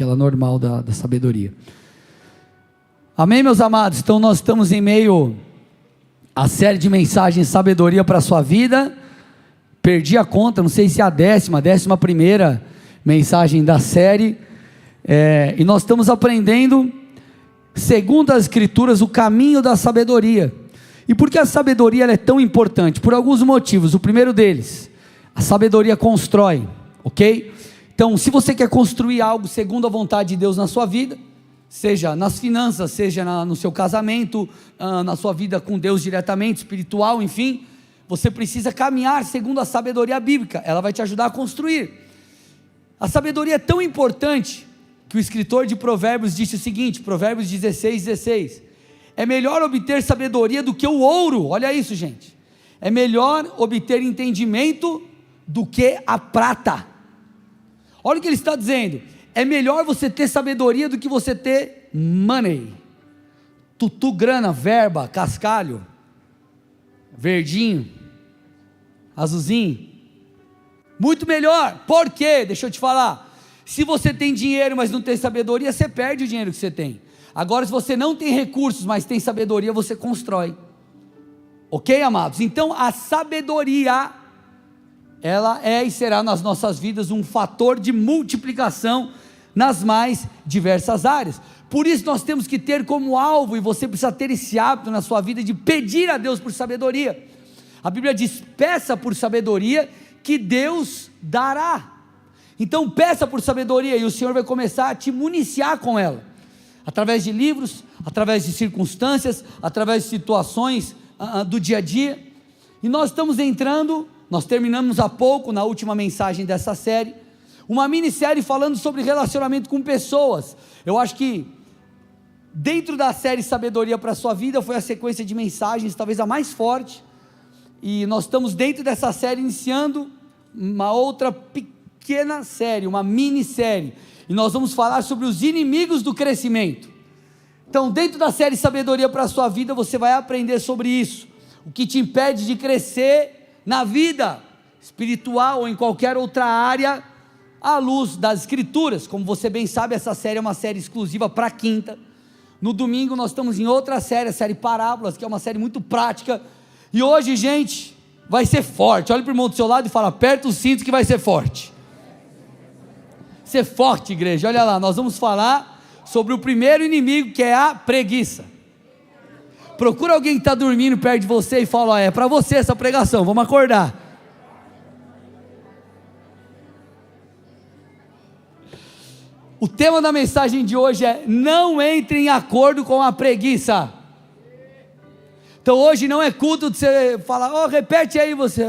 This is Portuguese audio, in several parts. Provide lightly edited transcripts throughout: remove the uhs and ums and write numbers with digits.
aquela normal da sabedoria. Amém, meus amados? Então nós estamos em meio à série de mensagens sabedoria para a sua vida. Perdi a conta, não sei se é a 11ª mensagem da série, e nós estamos aprendendo, segundo as escrituras, o caminho da sabedoria. E por que a sabedoria ela é tão importante? Por alguns motivos. O primeiro deles, a sabedoria constrói, ok? Então, se você quer construir algo segundo a vontade de Deus na sua vida, seja nas finanças, seja no seu casamento, na sua vida com Deus diretamente, espiritual, enfim, você precisa caminhar segundo a sabedoria bíblica. Ela vai te ajudar a construir. A sabedoria é tão importante que o escritor de Provérbios disse o seguinte, Provérbios 16:16, é melhor obter sabedoria do que o ouro. Olha isso, gente, é melhor obter entendimento do que a prata. Olha o que ele está dizendo, é melhor você ter sabedoria do que você ter money, tutu, grana, verba, cascalho, verdinho, azulzinho, muito melhor. Por quê? Deixa eu te falar, se você tem dinheiro, mas não tem sabedoria, você perde o dinheiro que você tem. Agora, se você não tem recursos, mas tem sabedoria, você constrói. Ok, amados? Então, a sabedoria, ela é e será nas nossas vidas um fator de multiplicação nas mais diversas áreas. Por isso, nós temos que ter como alvo, e você precisa ter esse hábito na sua vida, de pedir a Deus por sabedoria. A Bíblia diz, peça por sabedoria, que Deus dará. Então peça por sabedoria, e o Senhor vai começar a te municiar com ela, através de livros, através de circunstâncias, através de situações do dia a dia. E nós estamos entrando, nós terminamos há pouco, na última mensagem dessa série, uma minissérie falando sobre relacionamento com pessoas. Eu acho que dentro da série Sabedoria para a Sua Vida, foi a sequência de mensagens, talvez a mais forte, e nós estamos dentro dessa série, iniciando uma outra pequena série, uma minissérie, e nós vamos falar sobre os inimigos do crescimento. Então, dentro da série Sabedoria para a Sua Vida, você vai aprender sobre isso, o que te impede de crescer na vida espiritual ou em qualquer outra área, à luz das escrituras. Como você bem sabe, essa série é uma série exclusiva para a quinta. No domingo nós estamos em outra série, a série Parábolas, que é uma série muito prática, e hoje, gente, vai ser forte. Olha para o irmão do seu lado e fala, aperta o cinto que vai ser forte. Ser forte, igreja. Olha lá, nós vamos falar sobre o primeiro inimigo, que é a preguiça. Procura alguém que está dormindo perto de você e fala, ó, é para você essa pregação, vamos acordar. O tema da mensagem de hoje é, não entre em acordo com a preguiça. Então hoje não é culto de você falar, ó, repete aí você.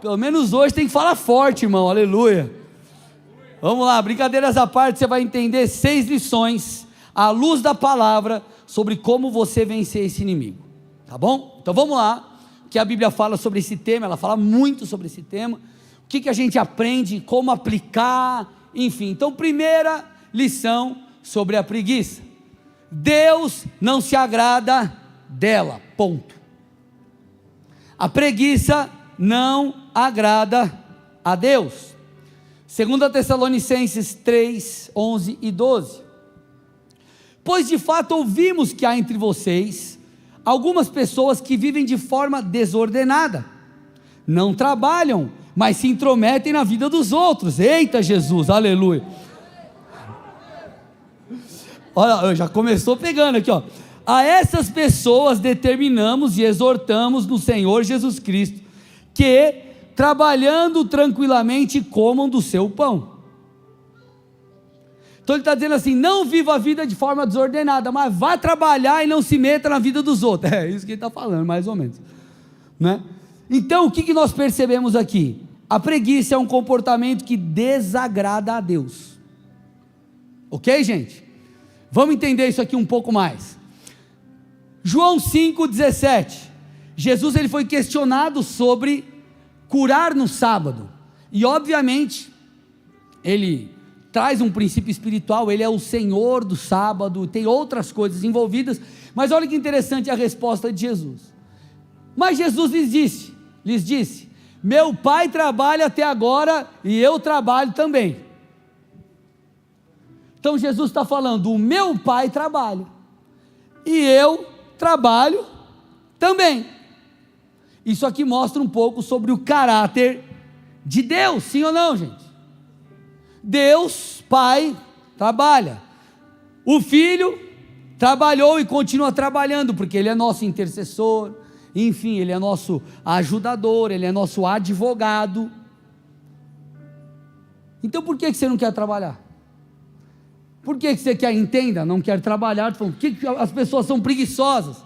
Pelo menos hoje tem que falar forte, irmão, aleluia. Vamos lá, brincadeiras à parte, você vai entender 6 lições, à luz da palavra, sobre como você vencer esse inimigo, tá bom? Então vamos lá, o que a Bíblia fala sobre esse tema, ela fala muito sobre esse tema, o que a gente aprende, como aplicar, enfim. Então, primeira lição sobre a preguiça, Deus não se agrada dela, ponto. A preguiça não agrada a Deus. 2 Tessalonicenses 3, 11 e 12, pois de fato ouvimos que há entre vocês algumas pessoas que vivem de forma desordenada, não trabalham, mas se intrometem na vida dos outros. Eita Jesus, aleluia. Olha, já começou pegando aqui, ó. A essas pessoas determinamos e exortamos no Senhor Jesus Cristo, que trabalhando tranquilamente comam do seu pão. Então ele está dizendo assim, não viva a vida de forma desordenada, mas vá trabalhar e não se meta na vida dos outros. É isso que ele está falando, mais ou menos, né? Então o que nós percebemos aqui? A preguiça é um comportamento que desagrada a Deus, ok, gente? Vamos entender isso aqui um pouco mais. João 5,17, Jesus ele foi questionado sobre curar no sábado, e obviamente, ele traz um princípio espiritual, ele é o Senhor do sábado, tem outras coisas envolvidas, mas olha que interessante a resposta de Jesus. Mas Jesus lhes disse, Meu pai trabalha até agora e eu trabalho também. Então Jesus está falando, o meu pai trabalha e eu trabalho também. Isso aqui mostra um pouco sobre o caráter de Deus, sim ou não, gente? Deus, Pai, trabalha. O Filho trabalhou e continua trabalhando, porque Ele é nosso intercessor, enfim, Ele é nosso ajudador, Ele é nosso advogado. Então por que você não quer trabalhar? Por que você quer, entenda, não quer trabalhar? Por que as pessoas são preguiçosas?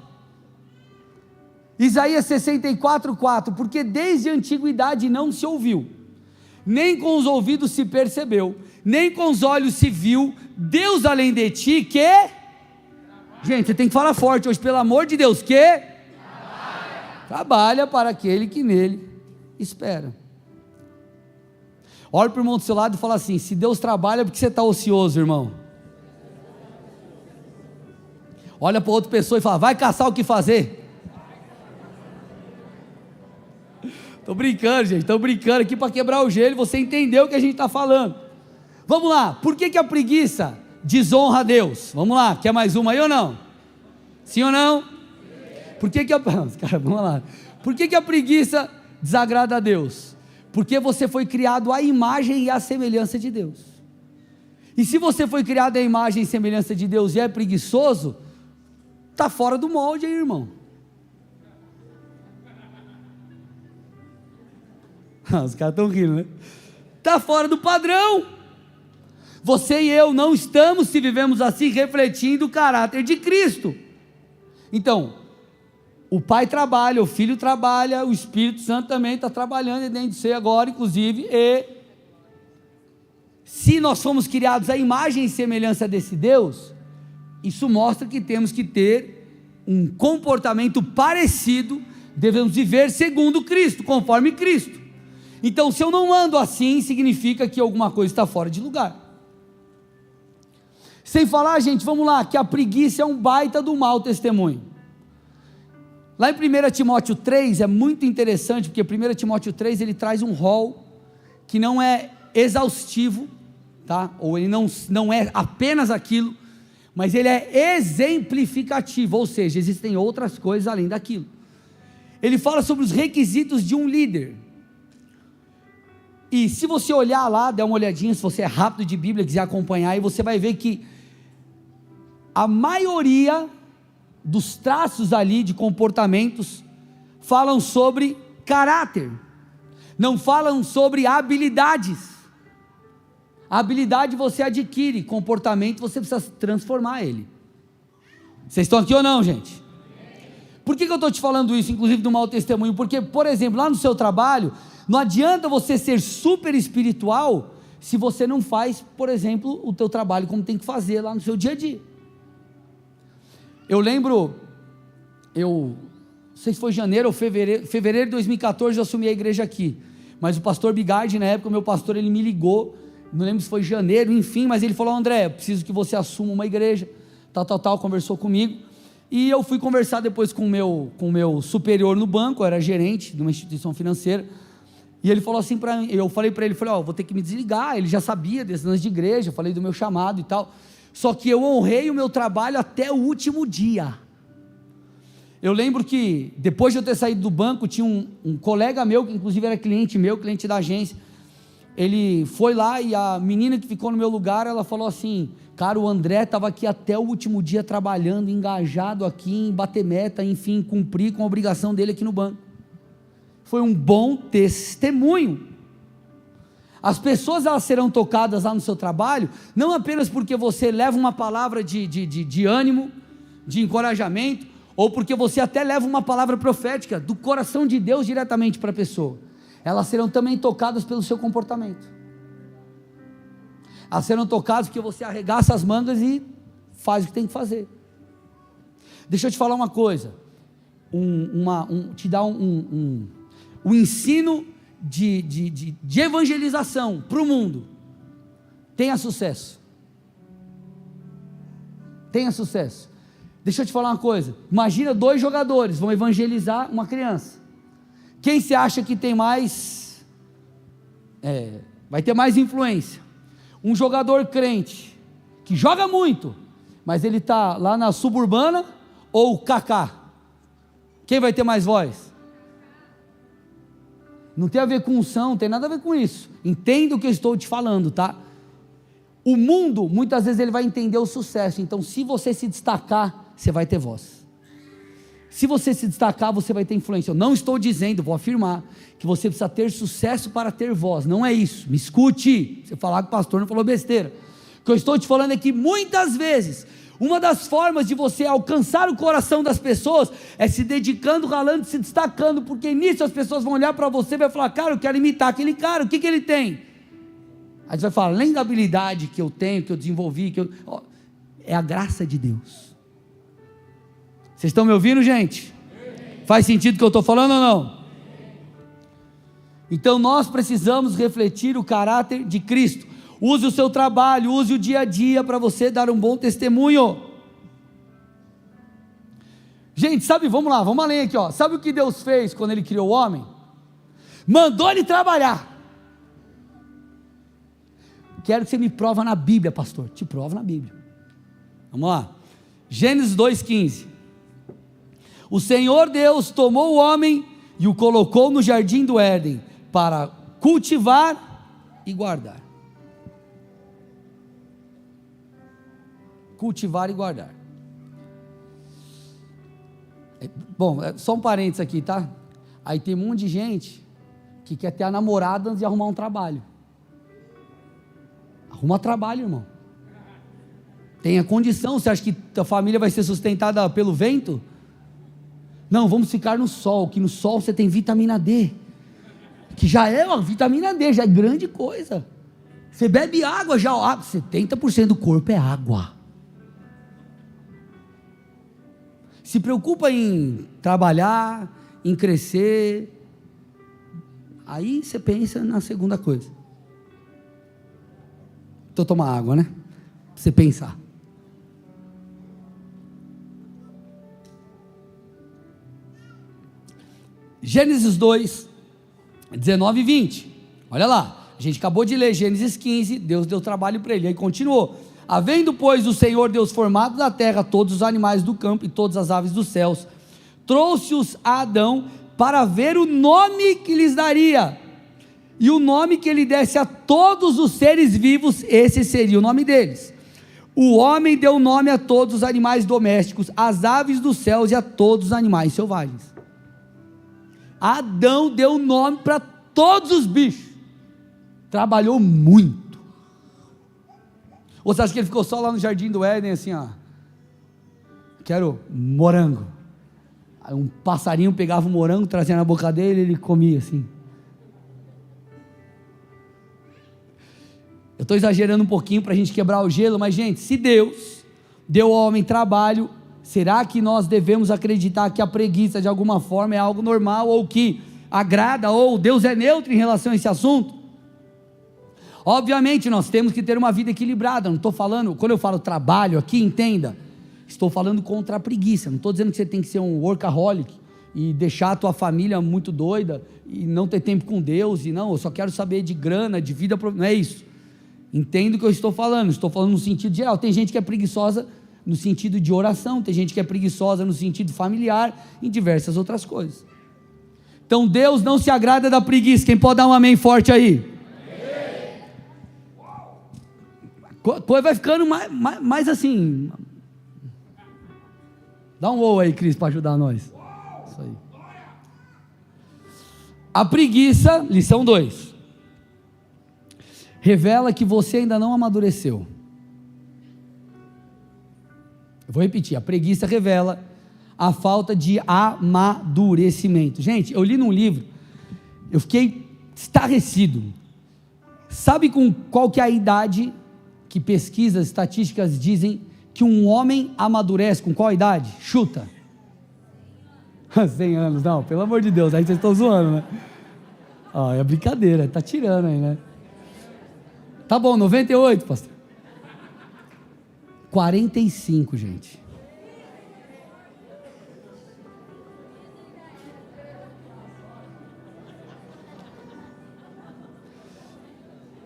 Isaías 64:4, porque desde a antiguidade não se ouviu, nem com os ouvidos se percebeu, nem com os olhos se viu, Deus além de ti, que... Gente, você tem que falar forte hoje, pelo amor de Deus, que... Trabalha para aquele que nele espera. Olha para o irmão do seu lado e fala assim, se Deus trabalha, por que você está ocioso, irmão? Olha para outra pessoa e fala, vai caçar o que fazer. Estou brincando, gente, estou brincando aqui para quebrar o gelo, você entendeu o que a gente está falando. Vamos lá, por que a preguiça desonra a Deus? Vamos lá, quer mais uma aí ou não? Sim ou não? Por que vamos lá, por que a preguiça desagrada a Deus? Porque você foi criado à imagem e à semelhança de Deus, e se você foi criado à imagem e semelhança de Deus e é preguiçoso, está fora do molde aí, irmão. Os caras estão rindo, né? Está fora do padrão. Você e eu não estamos, se vivemos assim, refletindo o caráter de Cristo. Então, o Pai trabalha, o Filho trabalha, o Espírito Santo também está trabalhando dentro de você agora, inclusive, e se nós fomos criados à imagem e semelhança desse Deus, isso mostra que temos que ter um comportamento parecido, devemos viver segundo Cristo, conforme Cristo. Então, se eu não ando assim, significa que alguma coisa está fora de lugar. Sem falar, gente, vamos lá, que a preguiça é um baita do mau testemunho. Lá em 1 Timóteo 3, é muito interessante, porque 1 Timóteo 3, ele traz um rol, que não é exaustivo, tá? Ou ele não é apenas aquilo, mas ele é exemplificativo, ou seja, existem outras coisas além daquilo. Ele fala sobre os requisitos de um líder, e se você olhar lá, der uma olhadinha, se você é rápido de Bíblia, quiser acompanhar, e você vai ver que a maioria dos traços ali de comportamentos falam sobre caráter, não falam sobre habilidades. A habilidade você adquire, comportamento você precisa transformar ele. Vocês estão aqui ou não, gente? Por que eu estou te falando isso, inclusive do mau testemunho? Porque, por exemplo, lá no seu trabalho, não adianta você ser super espiritual, se você não faz, por exemplo, o teu trabalho como tem que fazer lá no seu dia a dia. Eu lembro, não sei se foi janeiro ou fevereiro de 2014, eu assumi a igreja aqui, mas o pastor Bigardi, na época, o meu pastor, ele me ligou, não lembro se foi janeiro, enfim, mas ele falou, André, eu preciso que você assuma uma igreja, tal, conversou comigo, e eu fui conversar depois com o meu superior no banco, eu era gerente de uma instituição financeira, e ele falou assim para mim, eu falei para ele, vou ter que me desligar, ele já sabia desse lance de igreja, eu falei do meu chamado e tal, só que eu honrei o meu trabalho até o último dia. Eu lembro que, depois de eu ter saído do banco, tinha um colega meu, que inclusive era cliente meu, cliente da agência, ele foi lá e a menina que ficou no meu lugar, ela falou assim, cara, o André estava aqui até o último dia trabalhando, engajado aqui em bater meta, enfim, cumprir com a obrigação dele aqui no banco. Foi um bom testemunho. As pessoas, elas serão tocadas lá no seu trabalho, não apenas porque você leva uma palavra de ânimo, de encorajamento, ou porque você até leva uma palavra profética do coração de Deus diretamente para a pessoa. Elas serão também tocadas pelo seu comportamento. Elas serão tocadas porque você arregaça as mangas e faz o que tem que fazer. Deixa eu te falar uma coisa, te dar um ensino de evangelização para o mundo. Tenha sucesso. Tenha sucesso. Deixa eu te falar uma coisa, imagina 2 jogadores vão evangelizar uma criança. Quem se acha que tem mais, vai ter mais influência? Um jogador crente, que joga muito, mas ele está lá na Suburbana, ou o Kaká? Quem vai ter mais voz? Não tem a ver com unção, não tem nada a ver com isso. Entenda o que eu estou te falando, tá? O mundo, muitas vezes ele vai entender o sucesso, então se você se destacar, você vai ter voz. Se você se destacar, você vai ter influência. Eu não estou dizendo, vou afirmar, que você precisa ter sucesso para ter voz, não é isso, me escute, você falar que o pastor não falou besteira. O que eu estou te falando é que muitas vezes, uma das formas de você alcançar o coração das pessoas, é se dedicando, ralando, se destacando, porque nisso as pessoas vão olhar para você e vai falar, cara, eu quero imitar aquele cara, o que ele tem? Aí você vai falar, além da habilidade que eu tenho, que eu desenvolvi, é a graça de Deus. Vocês estão me ouvindo, gente? Faz sentido o que eu estou falando ou não? Então nós precisamos refletir o caráter de Cristo. Use o seu trabalho, use o dia a dia para você dar um bom testemunho. Gente, sabe, vamos lá, vamos além aqui, ó. Sabe o que Deus fez quando Ele criou o homem? Mandou ele trabalhar. Quero que você me prova na Bíblia, pastor. Te provo na Bíblia. Vamos lá. Gênesis 2,15. O Senhor Deus tomou o homem e o colocou no jardim do Éden para cultivar e guardar. Cultivar e guardar. Bom, só um parênteses aqui, tá? Aí tem um monte de gente que quer ter a namorada antes de arrumar um trabalho. Arruma trabalho, irmão. Tem a condição. Você acha que a família vai ser sustentada pelo vento? Não, vamos ficar no sol, que no sol você tem vitamina D, que já é uma vitamina D, já é grande coisa. Você bebe água, já 70% do corpo é água. Se preocupa em trabalhar, em crescer, aí você pensa na segunda coisa. Então tomar água, né? Pra você pensar. Gênesis 2, 19 e 20, olha lá, a gente acabou de ler Gênesis 15, Deus deu trabalho para ele, aí continuou, havendo pois o Senhor Deus formado da terra todos os animais do campo e todas as aves dos céus, trouxe-os a Adão para ver o nome que lhes daria, e o nome que ele desse a todos os seres vivos, esse seria o nome deles. O homem deu nome a todos os animais domésticos, às aves dos céus e a todos os animais selvagens. Adão deu nome para todos os bichos, trabalhou muito. Ou você acha que ele ficou só lá no jardim do Éden assim, ó, quero morango, aí um passarinho pegava o morango, trazia na boca dele, ele comia assim. Eu estou exagerando um pouquinho para a gente quebrar o gelo, mas gente, se Deus deu ao homem trabalho, será que nós devemos acreditar que a preguiça de alguma forma é algo normal, ou que agrada, ou Deus é neutro em relação a esse assunto? Obviamente nós temos que ter uma vida equilibrada, não estou falando, quando eu falo trabalho aqui, entenda, estou falando contra a preguiça, não estou dizendo que você tem que ser um workaholic, e deixar a tua família muito doida, e não ter tempo com Deus, e não, eu só quero saber de grana, de vida, não é isso, entendo o que eu estou falando no sentido geral. Tem gente que é preguiçosa no sentido de oração, tem gente que é preguiçosa no sentido familiar, em diversas outras coisas. Então Deus não se agrada da preguiça. Quem pode dar um amém forte aí? Coisa vai ficando mais assim. Dá um ou aí, Cris, para ajudar nós. Isso aí. A preguiça, lição 2, revela que você ainda não amadureceu. Eu vou repetir, a preguiça revela a falta de amadurecimento. Gente, eu li num livro, eu fiquei estarrecido. Sabe com qual que é a idade que pesquisas estatísticas dizem que um homem amadurece? Com qual idade? Chuta. 100 anos, não, pelo amor de Deus, aí vocês estão zoando, né? É brincadeira, tá tirando aí, né? Tá bom, 98, pastor. 45, gente.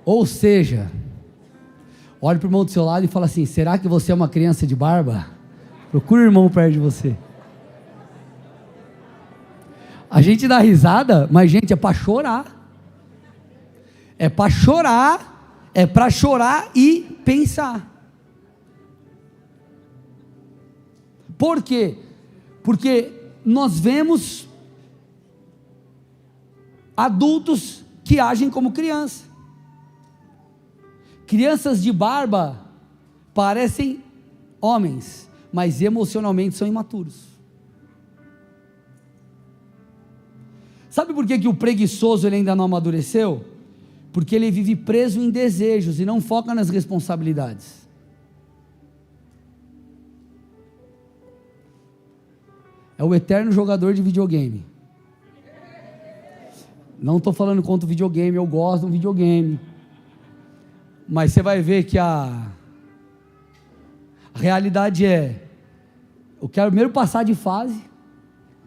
Ou seja, olhe para o irmão do seu lado e fala assim: será que você é uma criança de barba? Procura o irmão perto de você. A gente dá risada, mas gente, é para chorar. É para chorar, é para chorar e pensar. Por quê? Porque nós vemos adultos que agem como criança. Crianças de barba parecem homens, mas emocionalmente são imaturos. Sabe por que o preguiçoso ele ainda não amadureceu? Porque ele vive preso em desejos e não foca nas responsabilidades. É o eterno jogador de videogame. Não estou falando contra o videogame, eu gosto do videogame. Mas você vai ver que a realidade é: eu quero primeiro passar de fase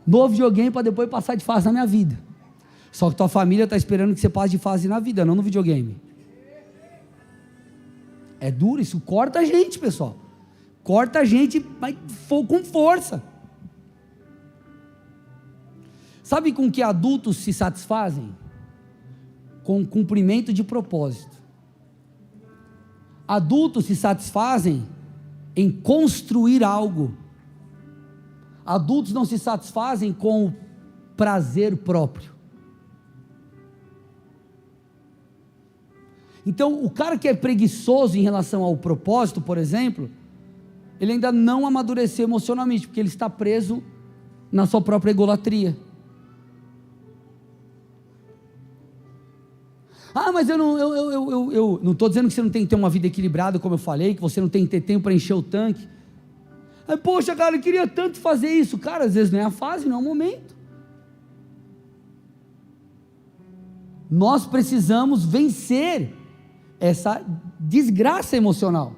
no videogame para depois passar de fase na minha vida. Só que tua família está esperando que você passe de fase na vida, não no videogame. É duro, isso corta a gente, pessoal. Corta a gente, mas com força. Sabe com que adultos se satisfazem? Com cumprimento de propósito. Adultos se satisfazem em construir algo. Adultos não se satisfazem com o prazer próprio. Então, o cara que é preguiçoso em relação ao propósito, por exemplo, ele ainda não amadureceu emocionalmente, porque ele está preso na sua própria egolatria. Ah, mas eu não estou dizendo que você não tem que ter uma vida equilibrada, como eu falei, que você não tem que ter tempo para encher o tanque. Aí, poxa, cara, eu queria tanto fazer isso. Cara, às vezes não é a fase, não é o momento. Nós precisamos vencer essa desgraça emocional.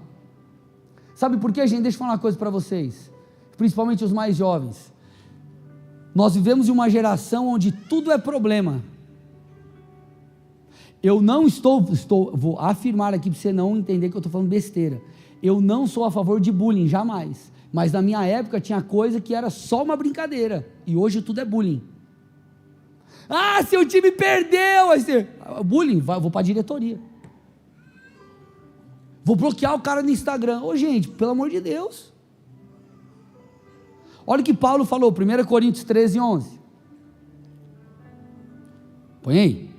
Sabe por quê, gente? Deixa eu falar uma coisa para vocês, principalmente os mais jovens. Nós vivemos em uma geração onde tudo é problema. Eu não vou afirmar aqui para você não entender que eu estou falando besteira. Eu não sou a favor de bullying, jamais. Mas na minha época tinha coisa que era só uma brincadeira. E hoje tudo é bullying. Ah, seu time perdeu! Aí você, bullying, vou para a diretoria. Vou bloquear o cara no Instagram. Ô gente, pelo amor de Deus. Olha o que Paulo falou, 1 Coríntios 13, 11. Põe aí.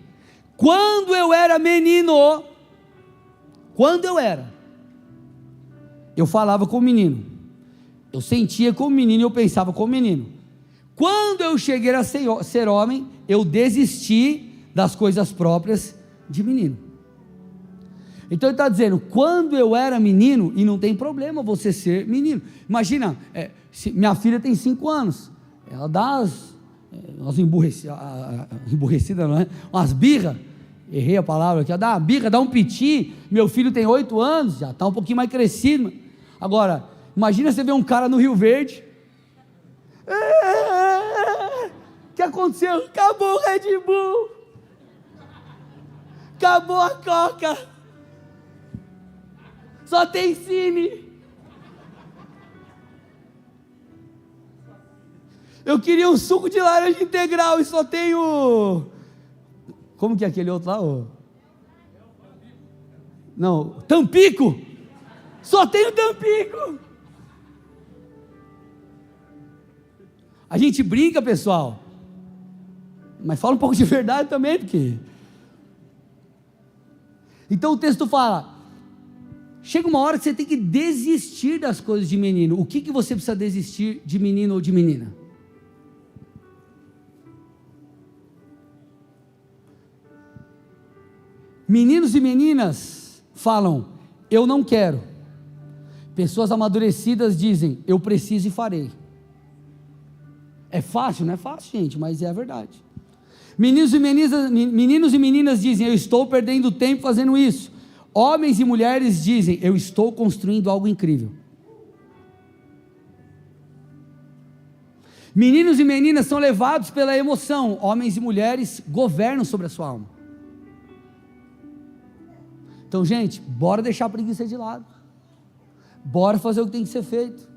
Quando eu era menino, eu falava como menino, eu sentia como menino e eu pensava como menino. Quando eu cheguei a ser homem, eu desisti das coisas próprias de menino. Então ele está dizendo, quando eu era menino, e não tem problema você ser menino. Imagina, minha filha tem 5 anos, ela dá umas emburrecidas, não é? Umas birras, errei a palavra aqui, dá uma birra, dá um piti. Meu filho tem 8 anos, já está um pouquinho mais crescido. Agora, imagina você ver um cara no Rio Verde, o que aconteceu? Acabou o Red Bull, acabou a Coca, só tem Cine. Eu queria um suco de laranja integral e só tem o... Como que é aquele outro lá? Não, Tampico. Só tem o Tampico. A gente brinca, pessoal, mas fala um pouco de verdade também, porque... Então o texto fala, chega uma hora que você tem que desistir das coisas de menino. O que você precisa desistir de menino ou de menina? Meninos e meninas falam, eu não quero. Pessoas amadurecidas dizem, eu preciso e farei. É fácil? Não é fácil, gente, mas é a verdade. Meninos e meninas dizem, eu estou perdendo tempo fazendo isso. Homens e mulheres dizem, eu estou construindo algo incrível. Meninos e meninas são levados pela emoção. Homens e mulheres governam sobre a sua alma. Então, gente, bora deixar a preguiça de lado, bora fazer o que tem que ser feito.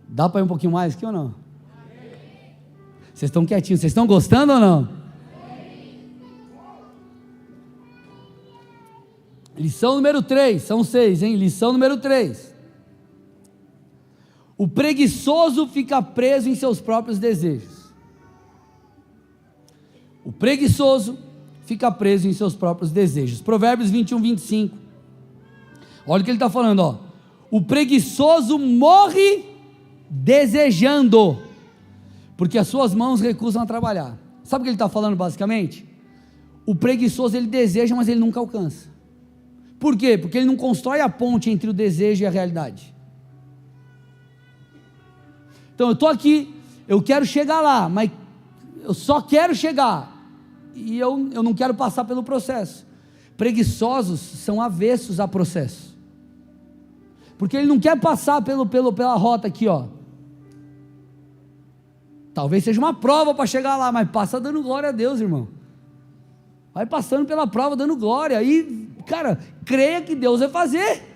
Dá para ir um pouquinho mais aqui ou não? Vocês estão quietinhos, vocês estão gostando ou não? Lição número 3, são 6, hein? Lição número 3. O preguiçoso fica preso em seus próprios desejos. O preguiçoso fica preso em seus próprios desejos. Provérbios 21, 25. Olha o que ele está falando, ó. O preguiçoso morre desejando, porque as suas mãos recusam a trabalhar. Sabe o que ele está falando basicamente? O preguiçoso, ele deseja, mas ele nunca alcança. Por quê? Porque ele não constrói a ponte entre o desejo e a realidade. Então eu estou aqui, eu quero chegar lá, mas eu só quero chegar, e eu não quero passar pelo processo. Preguiçosos são avessos a processo, porque ele não quer passar pela rota aqui, ó. Talvez seja uma prova para chegar lá, mas passa dando glória a Deus, irmão. Vai passando pela prova dando glória, aí, cara, creia que Deus vai fazer.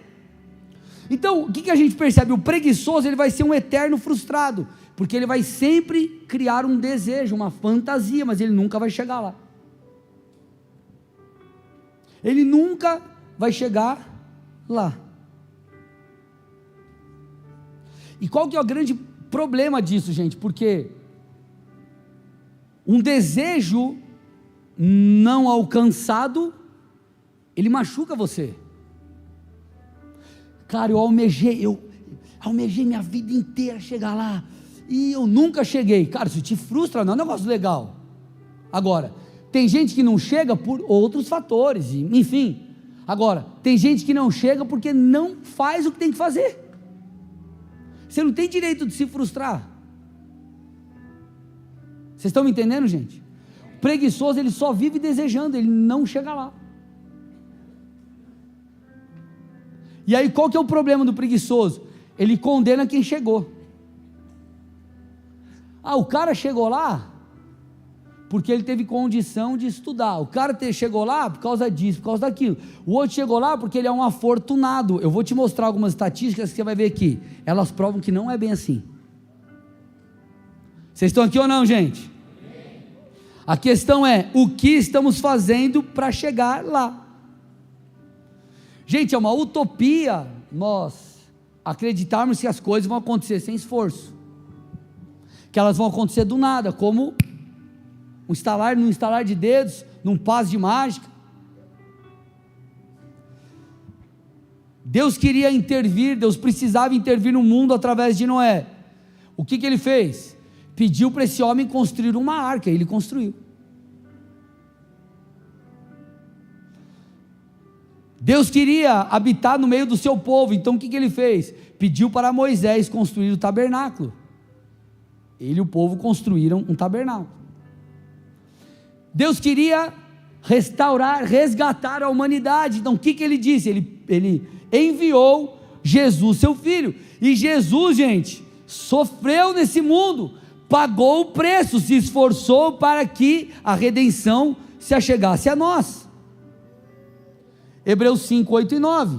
Então, o que a gente percebe? O preguiçoso, ele vai ser um eterno frustrado, porque ele vai sempre criar um desejo, uma fantasia, mas ele nunca vai chegar lá. Ele nunca vai chegar lá. E qual que é o grande problema disso, gente? Porque um desejo não alcançado, ele machuca você. Cara, eu almejei minha vida inteira chegar lá, e eu nunca cheguei. Cara, isso te frustra, não é um negócio legal. Agora, tem gente que não chega por outros fatores, enfim. Agora, tem gente que não chega porque não faz o que tem que fazer. Você não tem direito de se frustrar. Vocês estão me entendendo, gente? O preguiçoso, ele só vive desejando, ele não chega lá. E aí, qual que é o problema do preguiçoso? Ele condena quem chegou. O cara chegou lá porque ele teve condição de estudar. O cara chegou lá por causa disso, por causa daquilo. O outro chegou lá porque ele é um afortunado. Eu vou te mostrar algumas estatísticas que você vai ver aqui. Elas provam que não é bem assim. Vocês estão aqui ou não, gente? A questão é, o que estamos fazendo para chegar lá? Gente, é uma utopia nós acreditarmos que as coisas vão acontecer sem esforço, que elas vão acontecer do nada, como num estalar de dedos, num passe de mágica. Deus queria intervir, Deus precisava intervir no mundo através de Noé. O que ele fez? Pediu para esse homem construir uma arca, ele construiu. Deus queria habitar no meio do seu povo, então o que ele fez? Pediu para Moisés construir o tabernáculo. Ele e o povo construíram um tabernáculo. Deus queria restaurar, resgatar a humanidade, então o que ele disse? Ele enviou Jesus, seu filho, e Jesus, gente, sofreu nesse mundo, pagou o preço, se esforçou para que a redenção se achegasse a nós. Hebreus 5, 8 e 9,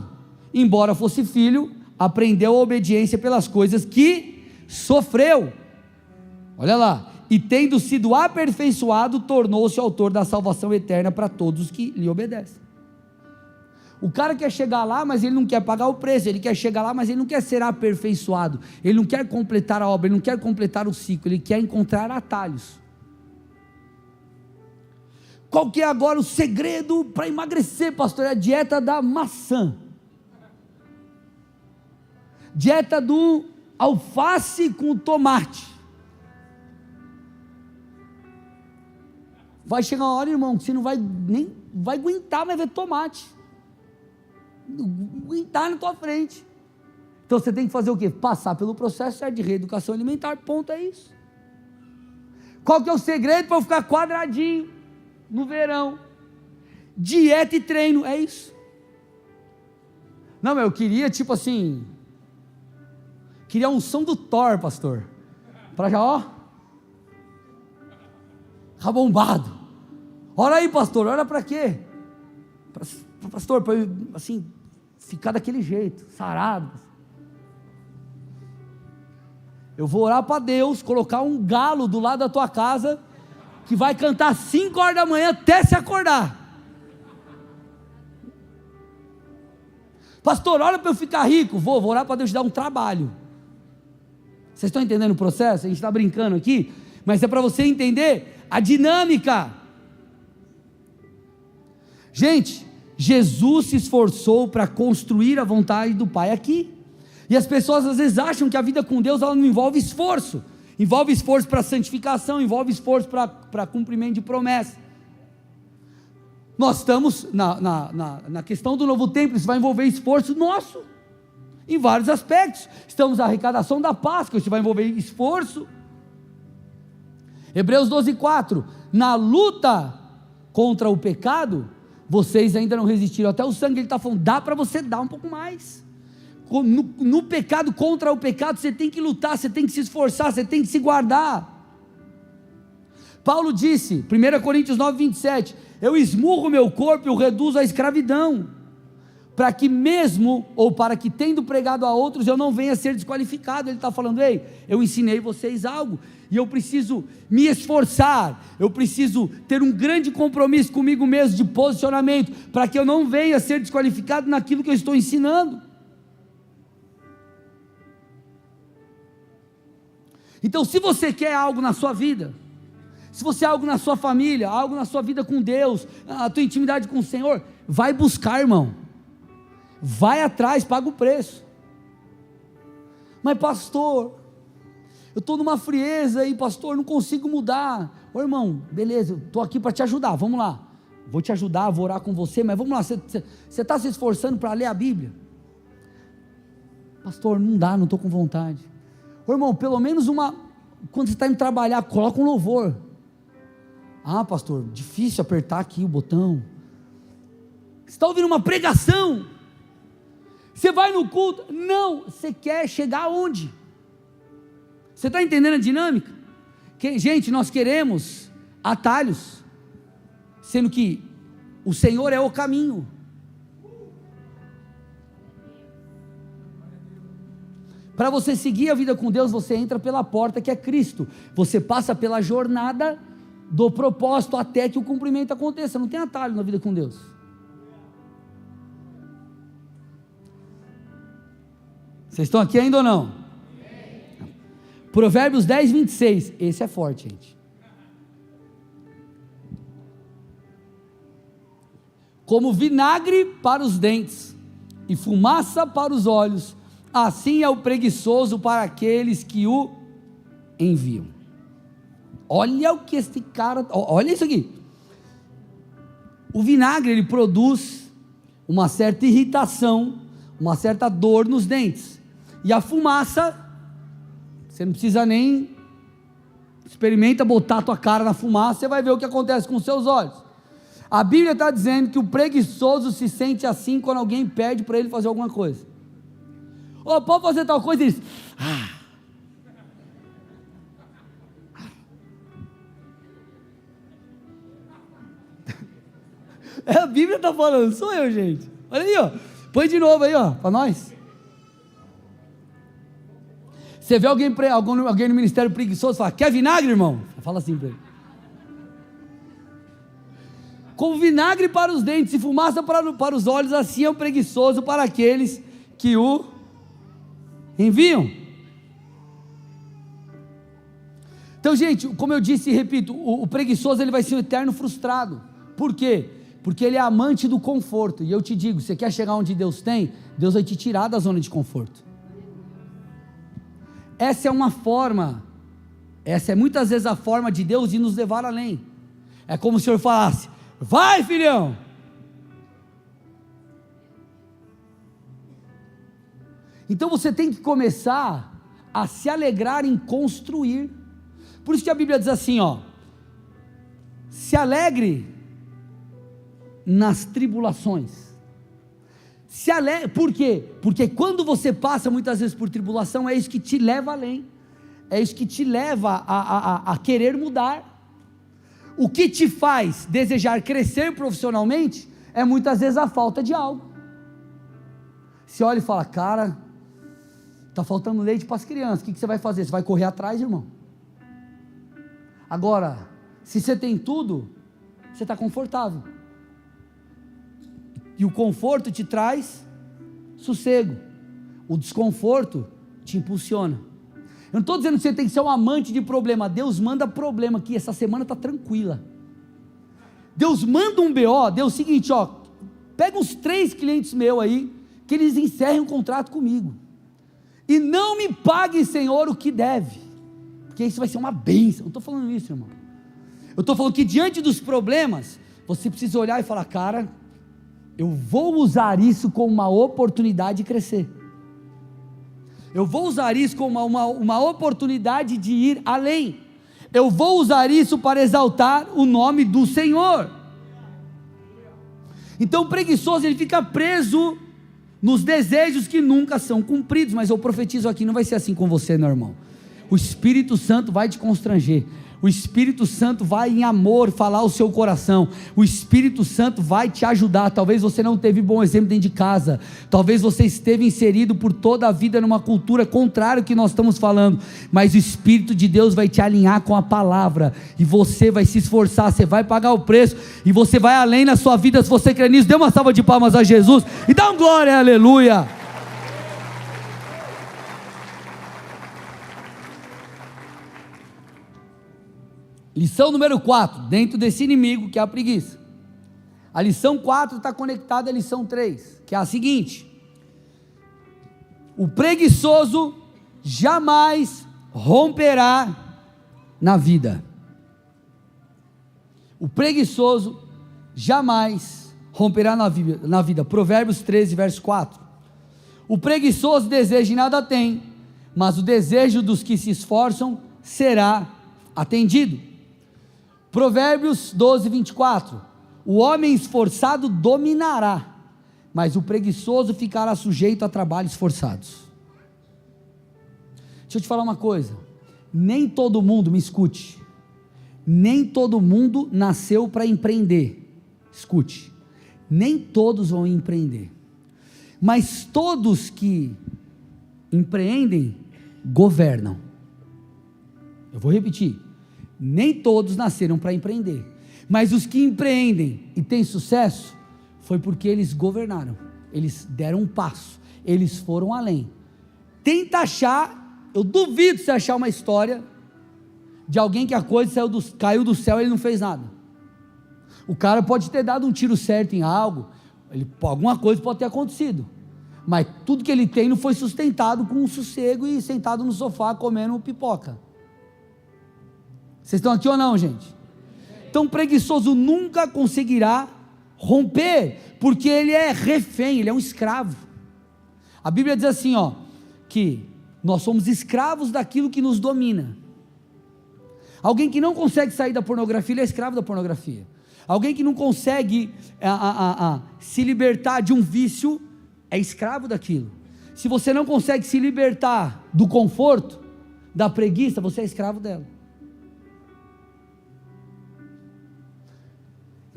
embora fosse filho, aprendeu a obediência pelas coisas que sofreu, olha lá, e tendo sido aperfeiçoado, tornou-se autor da salvação eterna para todos os que lhe obedecem. O cara quer chegar lá, mas ele não quer pagar o preço, ele quer chegar lá, mas ele não quer ser aperfeiçoado, ele não quer completar a obra, ele não quer completar o ciclo, ele quer encontrar atalhos. Qual que é agora o segredo para emagrecer, pastor? É a dieta da maçã, dieta do alface com tomate. Vai chegar uma hora, irmão, que você não vai nem aguentar mais ver tomate, aguentar na tua frente. Então você tem que fazer o quê? Passar pelo processo de reeducação alimentar, ponto, é isso. Qual que é o segredo para eu ficar quadradinho no verão? Dieta e treino, é isso. Não, eu queria tipo assim, queria a unção do Thor, pastor, para já, ó, ficar bombado. Ora aí, pastor, ora para quê? pastor, para eu, assim, ficar daquele jeito, sarado. Eu vou orar para Deus, colocar um galo do lado da tua casa, que vai cantar 5 horas da manhã até se acordar. Pastor, ora para eu ficar rico. Vou orar para Deus te dar um trabalho. Vocês estão entendendo o processo? A gente está brincando aqui, mas é para você entender a dinâmica. Gente, Jesus se esforçou para construir a vontade do Pai aqui. E as pessoas às vezes acham que a vida com Deus ela não envolve esforço. Envolve esforço para santificação, envolve esforço para cumprimento de promessa. Nós estamos na questão do novo templo, isso vai envolver esforço nosso, em vários aspectos. Estamos na arrecadação da Páscoa, isso vai envolver esforço. Hebreus 12:4, na luta contra o pecado, vocês ainda não resistiram até o sangue. Ele está falando, dá para você dar um pouco mais. No pecado, contra o pecado, você tem que lutar, você tem que se esforçar, você tem que se guardar. Paulo disse, 1 Coríntios 9:27, eu esmurro meu corpo e o reduzo à escravidão, para que mesmo, ou para que tendo pregado a outros, eu não venha a ser desqualificado. Ele está falando, ei, eu ensinei vocês algo, e eu preciso me esforçar, eu preciso ter um grande compromisso comigo mesmo, de posicionamento, para que eu não venha a ser desqualificado naquilo que eu estou ensinando. Então, se você quer algo na sua vida, se você quer algo na sua família, algo na sua vida com Deus, a tua intimidade com o Senhor, vai buscar, irmão, vai atrás, paga o preço. Mas pastor, eu estou numa frieza aí, pastor, não consigo mudar. Ô irmão, beleza, eu estou aqui para te ajudar, vamos lá, vou te ajudar, vou orar com você, mas vamos lá, você está se esforçando para ler a Bíblia? Pastor, não dá, não estou com vontade. Ô irmão, pelo menos quando você está indo trabalhar, coloca um louvor. Ah pastor, difícil apertar aqui o botão. Você está ouvindo uma pregação, você vai no culto, não, você quer chegar aonde? Você está entendendo a dinâmica? Gente, nós queremos atalhos, sendo que o Senhor é o caminho. Para você seguir a vida com Deus, você entra pela porta que é Cristo, você passa pela jornada do propósito até que o cumprimento aconteça. Não tem atalho na vida com Deus. Vocês estão aqui ainda ou não? Provérbios 10:26, esse é forte, gente. Como vinagre para os dentes e fumaça para os olhos, assim é o preguiçoso para aqueles que o enviam. Olha o que este cara, olha isso aqui. O vinagre, ele produz uma certa irritação, uma certa dor nos dentes. E a fumaça, você não precisa nem, experimenta botar a tua cara na fumaça, você vai ver o que acontece com os seus olhos. A Bíblia está dizendo que o preguiçoso se sente assim quando alguém pede para ele fazer alguma coisa. Ô, pode fazer tal coisa, e diz, a Bíblia está falando, sou eu, gente. Olha aí, ó. Põe de novo aí, ó, para nós. Você vê alguém no ministério preguiçoso, fala, quer vinagre, irmão? Fala assim para ele. Com vinagre para os dentes e fumaça para os olhos, assim é o preguiçoso para aqueles que o enviam. Então, gente, como eu disse e repito, o preguiçoso ele vai ser um eterno frustrado. Por quê? Porque ele é amante do conforto. E eu te digo, você quer chegar onde Deus tem, Deus vai te tirar da zona de conforto. Essa é uma forma, essa é muitas vezes a forma de Deus de nos levar além. É como se o Senhor falasse, vai filhão. Então você tem que começar a se alegrar em construir. Por isso que a Bíblia diz assim, ó, se alegre nas tribulações. Se alegre, por quê? Porque quando você passa muitas vezes por tribulação, é isso que te leva além, é isso que te leva a querer mudar. O que te faz desejar crescer profissionalmente, é muitas vezes a falta de algo. Você olha e fala, cara, está faltando leite para as crianças, o que você vai fazer? Você vai correr atrás, irmão? Agora, se você tem tudo, você está confortável, e o conforto te traz sossego, o desconforto te impulsiona. Eu não estou dizendo que você tem que ser um amante de problema. Deus manda problema aqui, essa semana está tranquila. Deus manda um BO, Deus, seguinte, ó, pega uns 3 clientes meus aí, que eles encerrem um contrato comigo, e não me pague, Senhor, o que deve, porque isso vai ser uma bênção. Eu não estou falando isso, irmão, eu estou falando que diante dos problemas, você precisa olhar e falar, cara, eu vou usar isso como uma oportunidade de crescer, eu vou usar isso como uma oportunidade de ir além, eu vou usar isso para exaltar o nome do Senhor. Então o preguiçoso, ele fica preso nos desejos que nunca são cumpridos. Mas eu profetizo aqui, não vai ser assim com você, meu irmão. O Espírito Santo vai te constranger, o Espírito Santo vai em amor falar o seu coração, o Espírito Santo vai te ajudar. Talvez você não teve bom exemplo dentro de casa, talvez você esteve inserido por toda a vida numa cultura contrária ao que nós estamos falando, mas o Espírito de Deus vai te alinhar com a palavra, e você vai se esforçar, você vai pagar o preço, e você vai além na sua vida. Se você crê nisso, dê uma salva de palmas a Jesus, e dá um glória, aleluia. Lição número 4, dentro desse inimigo que é a preguiça. A lição 4 está conectada à lição 3, que é a seguinte: o preguiçoso jamais romperá na vida. O preguiçoso jamais romperá na vida. Provérbios 13, verso 4. O preguiçoso deseja e nada tem, mas o desejo dos que se esforçam será atendido. Provérbios 12, 24, o homem esforçado dominará, mas o preguiçoso ficará sujeito a trabalhos forçados. Deixa eu te falar uma coisa, nem todo mundo, me escute, nem todo mundo nasceu para empreender, escute, nem todos vão empreender, mas todos que empreendem, governam. Eu vou repetir, nem todos nasceram para empreender, mas os que empreendem e têm sucesso, foi porque eles governaram, eles deram um passo, eles foram além. Tenta achar, eu duvido você achar uma história de alguém que a coisa caiu do céu e ele não fez nada. O cara pode ter dado um tiro certo em algo, alguma coisa pode ter acontecido, mas tudo que ele tem não foi sustentado com um sossego e sentado no sofá comendo pipoca. Vocês estão aqui ou não, gente? Então o preguiçoso nunca conseguirá romper, porque ele é refém, ele é um escravo. A Bíblia diz assim, ó, que nós somos escravos daquilo que nos domina. Alguém que não consegue sair da pornografia, ele é escravo da pornografia. Alguém que não consegue se libertar de um vício, é escravo daquilo. Se você não consegue se libertar do conforto, da preguiça, você é escravo dela.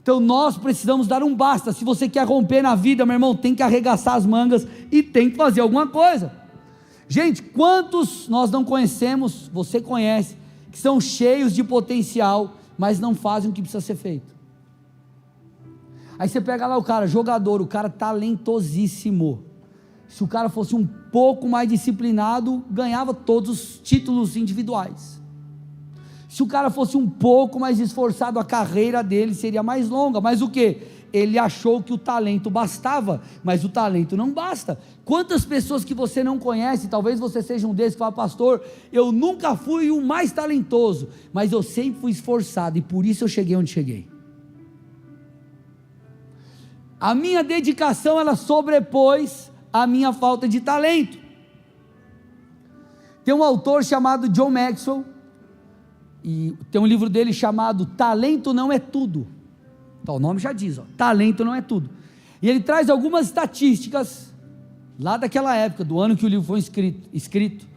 Então nós precisamos dar um basta. Se você quer romper na vida, meu irmão, tem que arregaçar as mangas e tem que fazer alguma coisa. Gente, quantos nós não conhecemos, você conhece, que são cheios de potencial, mas não fazem o que precisa ser feito? Aí você pega lá o cara, jogador, o cara talentosíssimo, se o cara fosse um pouco mais disciplinado, ganhava todos os títulos individuais. Se o cara fosse um pouco mais esforçado, a carreira dele seria mais longa. Mas o que? Ele achou que o talento bastava, mas o talento não basta. Quantas pessoas que você não conhece, talvez você seja um desses que fala, pastor, eu nunca fui o mais talentoso, mas eu sempre fui esforçado e por isso eu cheguei onde cheguei. A minha dedicação, ela sobrepôs a minha falta de talento. Tem um autor chamado John Maxwell, e tem um livro dele chamado Talento Não É Tudo. Então, o nome já diz, ó, talento não é tudo. E ele traz algumas estatísticas lá daquela época, do ano que o livro foi escrito.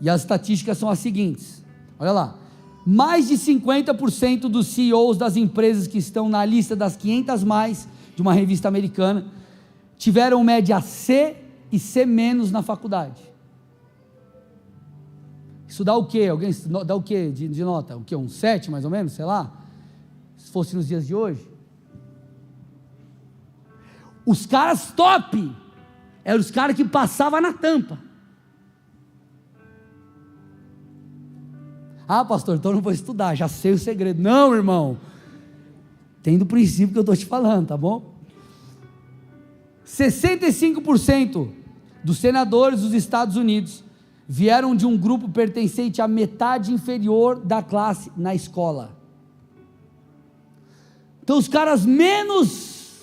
E as estatísticas são as seguintes, olha lá: mais de 50% dos CEOs das empresas que estão na lista das 500 mais de uma revista americana, tiveram média C e C- na faculdade. Isso dá o quê? Alguém dá o quê de nota? O quê? Um 7 mais ou menos, sei lá? Se fosse nos dias de hoje. Os caras top eram os caras que passavam na tampa. Ah, pastor, então eu não vou estudar, já sei o segredo. Não, irmão. Tem do princípio que eu estou te falando, tá bom? 65% dos senadores dos Estados Unidos vieram de um grupo pertencente à metade inferior da classe na escola. Então os caras menos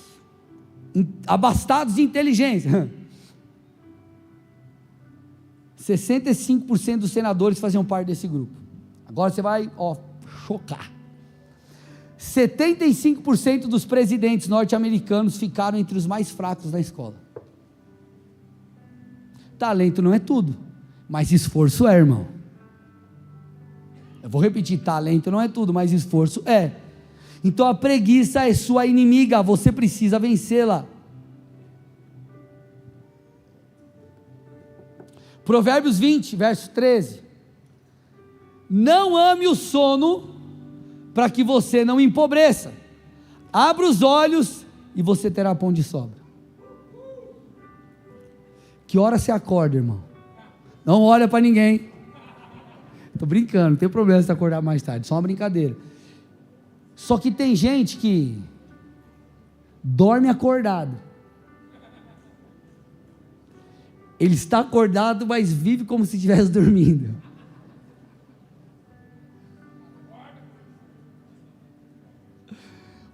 abastados de inteligência, 65% dos senadores faziam parte desse grupo. Agora você vai, chocar. 75% dos presidentes norte-americanos ficaram entre os mais fracos da escola. Talento não é tudo, mas esforço é, irmão. Eu vou repetir, talento não é tudo, mas esforço é. Então a preguiça é sua inimiga, você precisa vencê-la. Provérbios 20, verso 13. Não ame o sono, para que você não empobreça. Abra os olhos e você terá pão de sobra. Que hora você acorda, irmão? Não olha para ninguém. Estou brincando, não tem problema se acordar mais tarde, só uma brincadeira. Só que tem gente que dorme acordado. Ele está acordado, mas vive como se estivesse dormindo.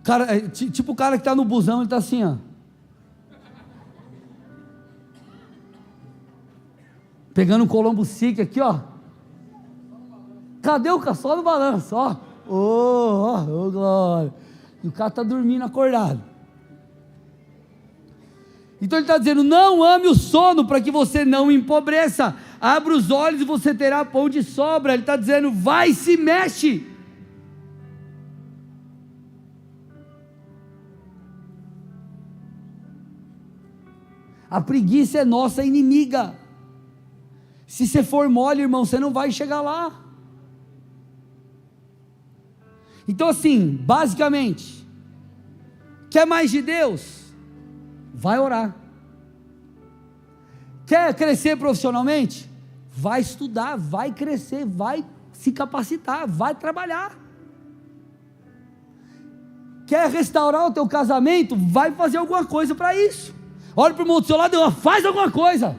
Cara, tipo o cara que está no busão, ele está assim, ó. Pegando um Colombo Sique aqui, ó. Cadê o cara? Só no balanço, ó. Ô, glória. E o cara está dormindo acordado. Então ele está dizendo, não ame o sono para que você não empobreça. Abra os olhos e você terá pão de sobra. Ele está dizendo, vai e se mexe. A preguiça é nossa inimiga. Se você for mole, irmão, você não vai chegar lá. Então assim, basicamente, quer mais de Deus? Vai orar. Quer crescer profissionalmente? Vai estudar, vai crescer, vai se capacitar, vai trabalhar. Quer restaurar o teu casamento? Vai fazer alguma coisa para isso. Olha para o irmão do seu lado e faz alguma coisa.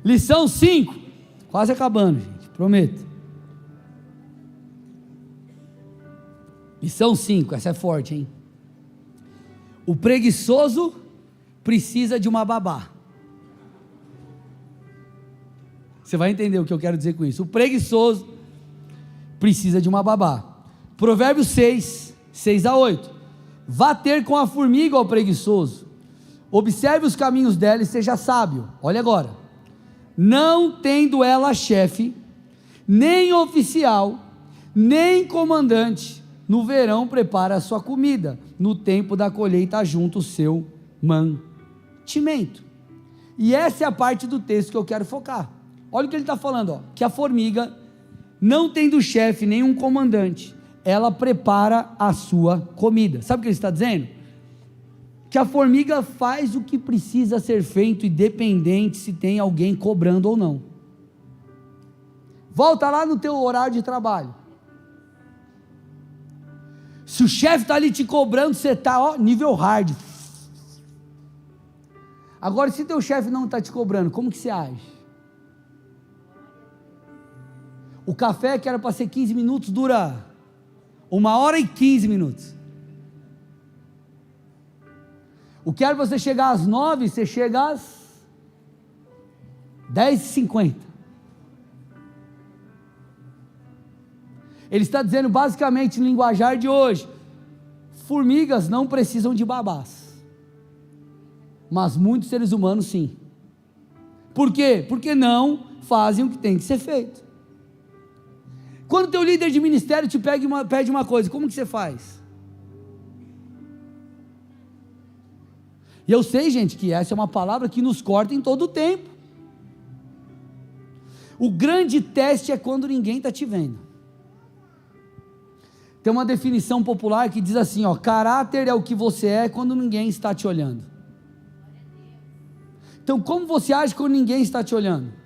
Lição 5, quase acabando, gente, prometo. Lição 5, essa é forte, hein? O preguiçoso precisa de uma babá. Você vai entender o que eu quero dizer com isso. O preguiçoso precisa de uma babá. Provérbios 6, 6-8. Vá ter com a formiga, ó preguiçoso, observe os caminhos dela e seja sábio. Olha agora, não tendo ela chefe, nem oficial, nem comandante, no verão prepara a sua comida, no tempo da colheita junta o seu mantimento. E essa é a parte do texto que eu quero focar. Olha o que ele está falando, ó, que a formiga, não tendo chefe, nenhum comandante, ela prepara a sua comida. Sabe o que ele está dizendo? Que a formiga faz o que precisa ser feito, independente se tem alguém cobrando ou não. Volta lá no teu horário de trabalho. Se o chefe está ali te cobrando, você está nível hard. Agora, se teu chefe não está te cobrando, como que você age? O café que era para ser 15 minutos, dura 1h15. O que era para você chegar às 9, você chega às 10h50. Ele está dizendo basicamente no linguajar de hoje, formigas não precisam de babás, mas muitos seres humanos sim. Por quê? Porque não fazem o que tem que ser feito. Quando teu líder de ministério te pede uma coisa, como que você faz? E eu sei, gente, que essa é uma palavra que nos corta em todo o tempo. O grande teste é quando ninguém está te vendo. Tem uma definição popular que diz assim, ó, caráter é o que você é quando ninguém está te olhando. Então, como você age quando ninguém está te olhando?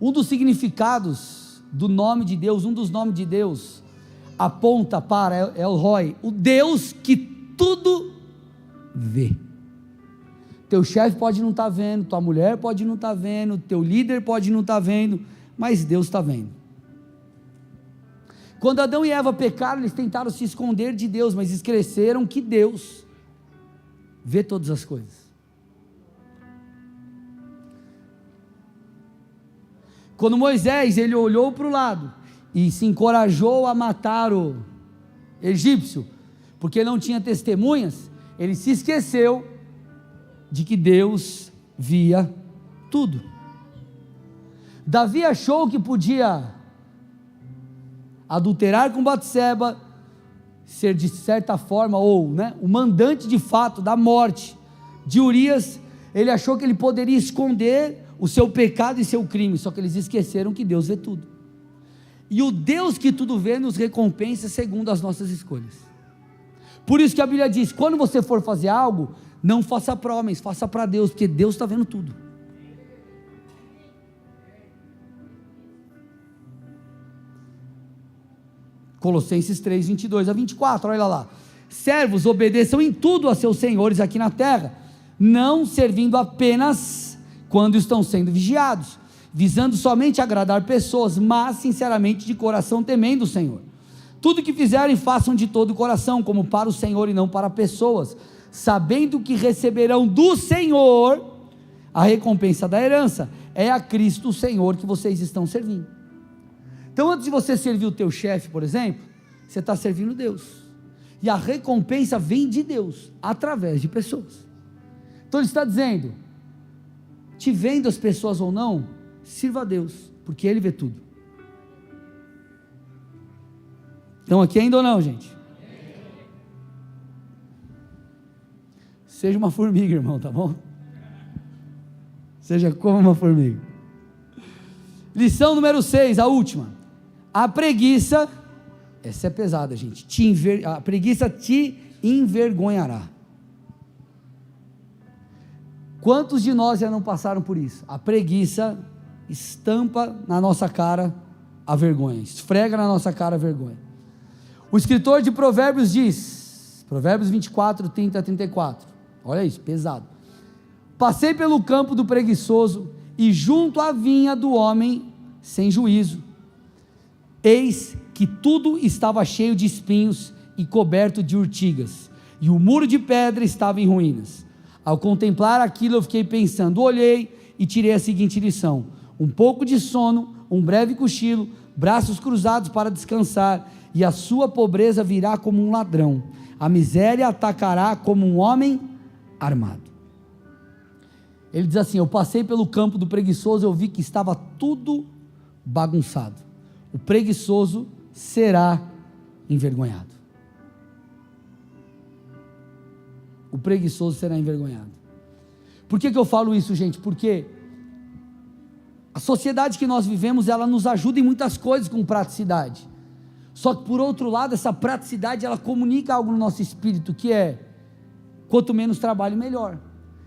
Um dos significados do nome de Deus, um dos nomes de Deus, aponta para El Roi, o Deus que tudo vê. Teu chefe pode não estar vendo, tua mulher pode não estar vendo, teu líder pode não estar vendo, mas Deus está vendo. Quando Adão e Eva pecaram, eles tentaram se esconder de Deus, mas esqueceram que Deus vê todas as coisas. Quando Moisés, ele olhou para o lado e se encorajou a matar o egípcio, porque não tinha testemunhas, ele se esqueceu de que Deus via tudo. Davi achou que podia adulterar com Batseba, ser de certa forma, ou o mandante de fato da morte de Urias. Ele achou que ele poderia esconder o seu pecado e seu crime, só que eles esqueceram que Deus vê tudo, e o Deus que tudo vê nos recompensa segundo as nossas escolhas. Por isso que a Bíblia diz, quando você for fazer algo, não faça para homens, faça para Deus, porque Deus está vendo tudo. Colossenses 3, 22 a 24, olha lá, servos, obedeçam em tudo a seus senhores aqui na terra, não servindo apenas quando estão sendo vigiados, visando somente agradar pessoas, mas sinceramente de coração temendo o Senhor. Tudo que fizerem, façam de todo o coração, como para o Senhor e não para pessoas, sabendo que receberão do Senhor a recompensa da herança. É a Cristo o Senhor que vocês estão servindo. Então, antes de você servir o teu chefe, por exemplo, você está servindo Deus, e a recompensa vem de Deus, através de pessoas. Então ele está dizendo, te vendo as pessoas ou não, sirva a Deus, porque Ele vê tudo. Estão aqui ainda ou não, gente? Seja uma formiga, irmão, tá bom? Seja como uma formiga. Lição número 6, a última. A preguiça, essa é pesada, gente, a preguiça te envergonhará. Quantos de nós já não passaram por isso? A preguiça estampa na nossa cara a vergonha, esfrega na nossa cara a vergonha. O escritor de Provérbios diz, Provérbios 24, 30 a 34, olha isso, pesado. Passei pelo campo do preguiçoso e junto à vinha do homem sem juízo, eis que tudo estava cheio de espinhos e coberto de urtigas, e o muro de pedra estava em ruínas. Ao contemplar aquilo eu fiquei pensando, olhei e tirei a seguinte lição: um pouco de sono, um breve cochilo, braços cruzados para descansar, e a sua pobreza virá como um ladrão, a miséria atacará como um homem armado. Ele diz assim, eu passei pelo campo do preguiçoso, eu vi que estava tudo bagunçado. O preguiçoso será envergonhado. O preguiçoso será envergonhado. Por que eu falo isso, gente? Porque a sociedade que nós vivemos, ela nos ajuda em muitas coisas com praticidade, só que por outro lado, essa praticidade, ela comunica algo no nosso espírito, que é, quanto menos trabalho, melhor.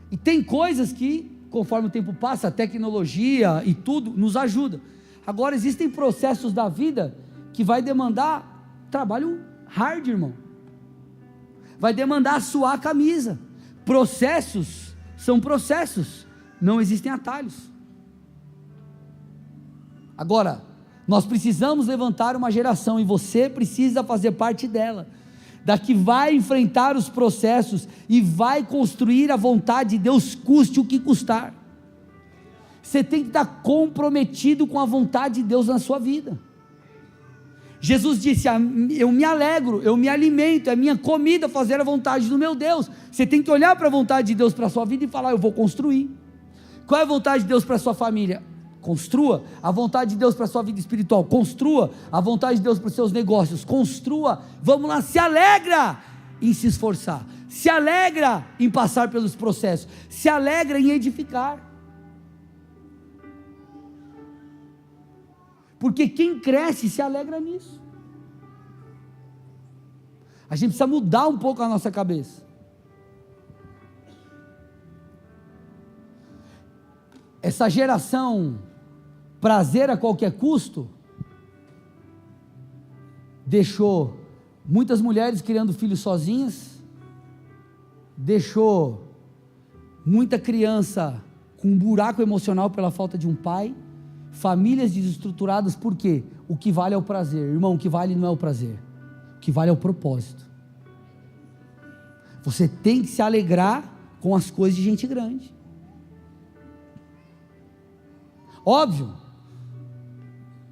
E tem coisas que, conforme o tempo passa, a tecnologia e tudo, nos ajuda. Agora, existem processos da vida, que vai demandar trabalho hard, irmão, vai demandar suar a camisa. Processos são processos, não existem atalhos. Agora, nós precisamos levantar uma geração, e você precisa fazer parte dela, da que vai enfrentar os processos, e vai construir a vontade de Deus, custe o que custar. Você tem que estar comprometido com a vontade de Deus na sua vida. Jesus disse, eu me alegro, eu me alimento, é minha comida fazer a vontade do meu Deus. Você tem que olhar para a vontade de Deus para a sua vida e falar, eu vou construir. Qual é a vontade de Deus para a sua família? construa a vontade de Deus para a sua vida espiritual, construa a vontade de Deus para os seus negócios, construa, vamos lá, se alegra em se esforçar, se alegra em passar pelos processos, se alegra em edificar, porque quem cresce se alegra nisso. A gente precisa mudar um pouco a nossa cabeça. Essa geração prazer a qualquer custo deixou muitas mulheres criando filhos sozinhas, deixou muita criança com um buraco emocional pela falta de um pai, famílias desestruturadas. Por quê? O que vale é o prazer, irmão. O que vale não é o prazer, o que vale é o propósito. Você tem que se alegrar com as coisas de gente grande. Óbvio,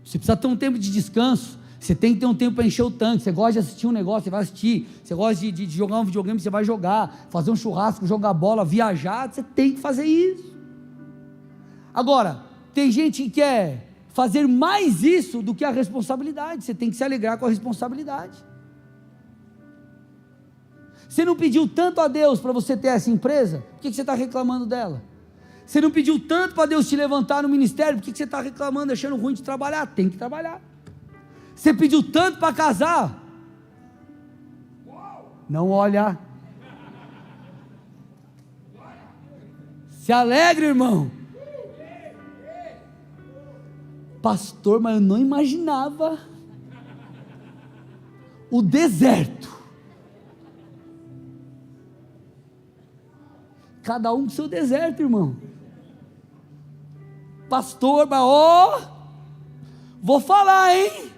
você precisa ter um tempo de descanso, você tem que ter um tempo para encher o tanque. Você gosta de assistir um negócio, você vai assistir. Você gosta de jogar um videogame, você vai jogar. Fazer um churrasco, jogar bola, viajar, você tem que fazer isso. Agora, tem gente que quer fazer mais isso do que a responsabilidade. Você tem que se alegrar com a responsabilidade. Você não pediu tanto a Deus para você ter essa empresa, por que você está reclamando dela? Você não pediu tanto para Deus te levantar no ministério, por que você está reclamando, achando ruim de trabalhar? Tem que trabalhar. Você pediu tanto para casar, não olha, se alegre, irmão. Pastor, mas eu não imaginava o deserto. Cada um com seu deserto, irmão. Pastor, mas vou falar, hein?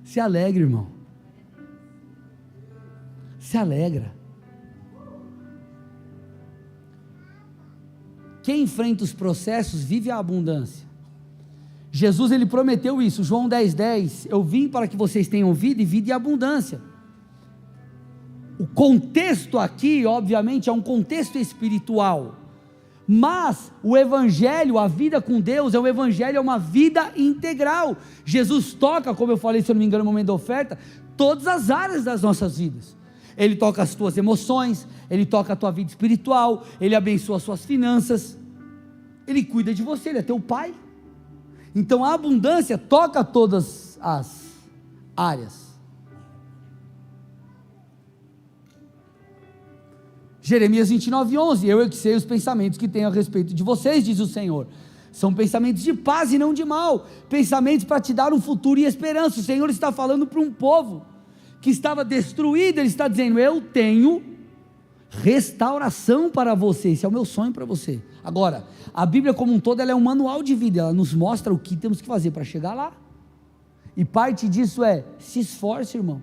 Se alegre, irmão. Se alegra. Quem enfrenta os processos vive a abundância. Jesus, ele prometeu isso. João 10:10, eu vim para que vocês tenham vida e vida em abundância. O contexto aqui, obviamente, é um contexto espiritual, mas o evangelho, a vida com Deus, é uma vida integral. Jesus toca, como eu falei, se eu não me engano, no momento da oferta, todas as áreas das nossas vidas. Ele toca as tuas emoções, ele toca a tua vida espiritual, ele abençoa as suas finanças, ele cuida de você, ele é teu pai. Então a abundância toca todas as áreas. Jeremias 29:11, eu é que sei os pensamentos que tenho a respeito de vocês, diz o Senhor, são pensamentos de paz e não de mal, pensamentos para te dar um futuro e esperança. O Senhor está falando para um povo que estava destruído, ele está dizendo, eu tenho restauração para você, esse é o meu sonho para você. Agora, a Bíblia como um todo, ela é um manual de vida, ela nos mostra o que temos que fazer para chegar lá, e parte disso é, se esforce, irmão,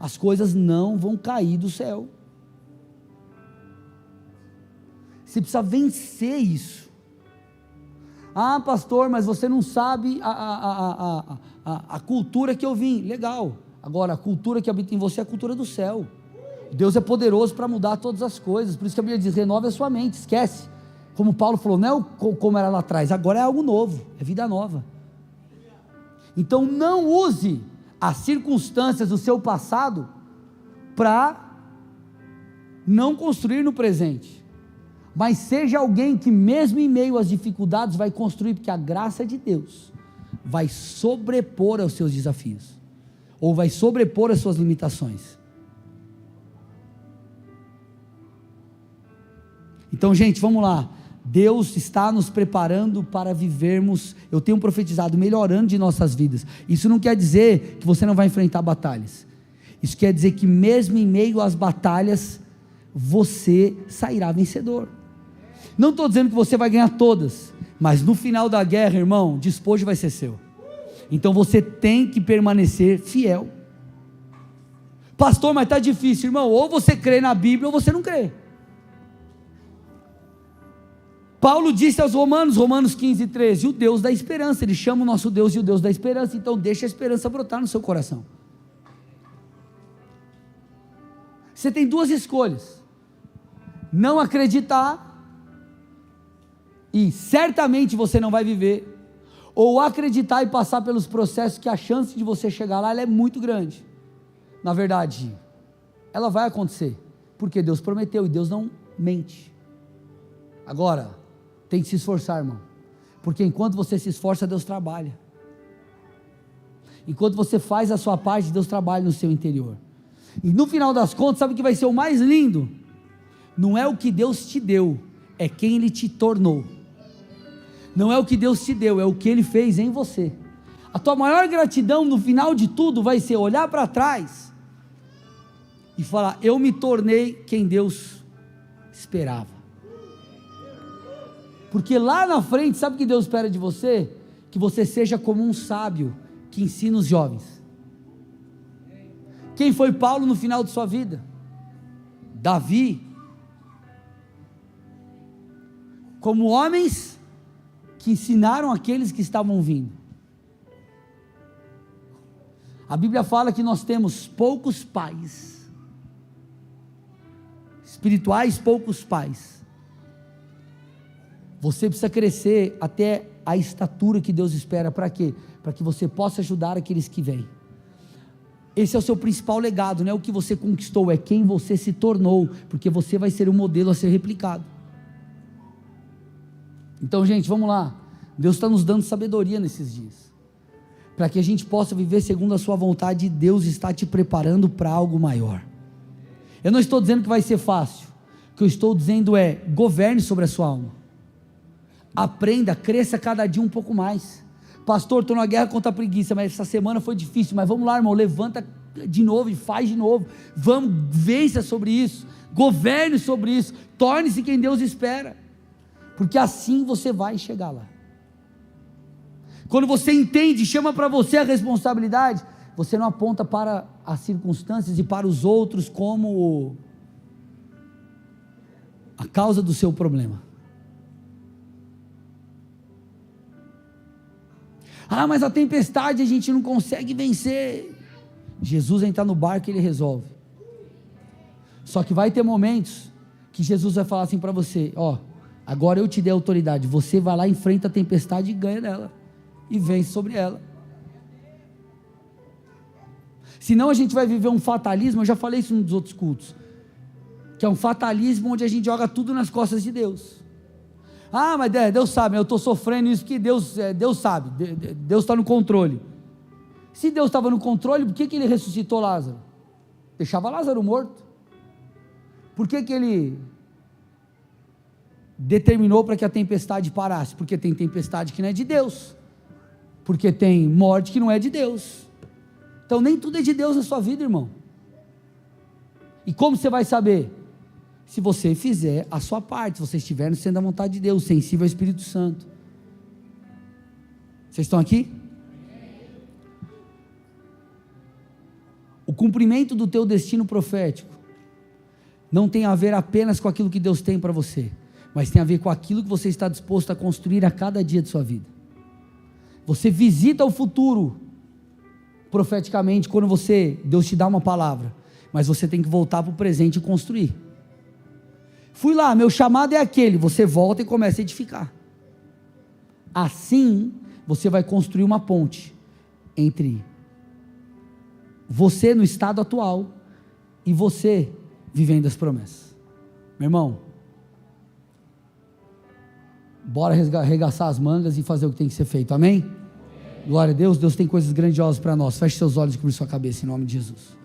as coisas não vão cair do céu, você precisa vencer isso. Ah, pastor, mas você não sabe a cultura que eu vim. Legal, agora a cultura que habita em você é a cultura do céu. Deus é poderoso para mudar todas as coisas, por isso que a Bíblia diz, renove a sua mente, esquece, como Paulo falou, não é como era lá atrás, agora é algo novo, é vida nova. Então não use as circunstâncias do seu passado para não construir no presente, mas seja alguém que mesmo em meio às dificuldades vai construir, porque a graça de Deus vai sobrepor aos seus desafios, ou vai sobrepor as suas limitações. Então, gente, vamos lá, Deus está nos preparando para vivermos, eu tenho profetizado, melhorando de nossas vidas. Isso não quer dizer que você não vai enfrentar batalhas, isso quer dizer que mesmo em meio às batalhas, você sairá vencedor. Não estou dizendo que você vai ganhar todas, mas no final da guerra, irmão, despojo vai ser seu. Então você tem que permanecer fiel. Pastor, mas está difícil, irmão, ou você crê na Bíblia ou você não crê. Paulo disse aos Romanos 15:13, o Deus da esperança, ele chama o nosso Deus de o Deus da esperança, então deixa a esperança brotar no seu coração. Você tem duas escolhas, não acreditar e certamente você não vai viver, ou acreditar e passar pelos processos que a chance de você chegar lá ela é muito grande. Na verdade, ela vai acontecer, porque Deus prometeu e Deus não mente. Agora, tem que se esforçar, irmão, porque enquanto você se esforça, Deus trabalha. Enquanto você faz a sua parte, Deus trabalha no seu interior. E no final das contas, sabe o que vai ser o mais lindo? Não é o que Deus te deu, é quem Ele te tornou. Não é o que Deus te deu, é o que Ele fez em você. A tua maior gratidão no final de tudo vai ser olhar para trás e falar: eu me tornei quem Deus esperava. Porque lá na frente, sabe o que Deus espera de você? Que você seja como um sábio que ensina os jovens. Quem foi Paulo no final de sua vida? Davi. Como homens que ensinaram aqueles que estavam vindo. A Bíblia fala que nós temos poucos pais espirituais, poucos pais. Você precisa crescer até a estatura que Deus espera. Para quê? Para que você possa ajudar aqueles que vêm. Esse é o seu principal legado, não é o que você conquistou, é quem você se tornou, porque você vai ser um modelo a ser replicado. Então, gente, vamos lá. Deus está nos dando sabedoria nesses dias, para que a gente possa viver segundo a sua vontade, e Deus está te preparando para algo maior. Eu não estou dizendo que vai ser fácil, o que eu estou dizendo é: governe sobre a sua alma, aprenda, cresça cada dia um pouco mais. Pastor, estou numa guerra contra a preguiça, mas essa semana foi difícil, mas vamos lá, irmão, levanta de novo e faz de novo, vamos, vença sobre isso, governe sobre isso, torne-se quem Deus espera, porque assim você vai chegar lá. Quando você entende, chama para você a responsabilidade, você não aponta para as circunstâncias e para os outros como a causa do seu problema. Ah, mas a tempestade a gente não consegue vencer. Jesus entra no barco e Ele resolve. Só que vai ter momentos que Jesus vai falar assim para você: ó, agora eu te dei autoridade, você vai lá, enfrenta a tempestade e ganha dela, e vence sobre ela. Senão a gente vai viver um fatalismo. Eu já falei isso nos outros cultos, que é um fatalismo onde a gente joga tudo nas costas de Deus. Ah, mas Deus sabe, eu estou sofrendo isso porque Deus sabe, Deus está no controle. Se Deus estava no controle, por que Ele ressuscitou Lázaro? Deixava Lázaro morto. Por que Ele determinou para que a tempestade parasse? Porque tem tempestade que não é de Deus, porque tem morte que não é de Deus. Então nem tudo é de Deus na sua vida, irmão. E como você vai saber? Se você fizer a sua parte, se você estiver no centro da vontade de Deus, sensível ao Espírito Santo. Vocês estão aqui? O cumprimento do teu destino profético não tem a ver apenas com aquilo que Deus tem para você, mas tem a ver com aquilo que você está disposto a construir a cada dia de sua vida. Você visita o futuro profeticamente quando Deus te dá uma palavra, mas você tem que voltar para o presente e construir. Fui lá, meu chamado é aquele, você volta e começa a edificar. Assim, você vai construir uma ponte entre você no estado atual e você vivendo as promessas. Meu irmão, bora arregaçar as mangas e fazer o que tem que ser feito, amém? Glória a Deus, Deus tem coisas grandiosas para nós. Feche seus olhos e cubra sua cabeça em nome de Jesus.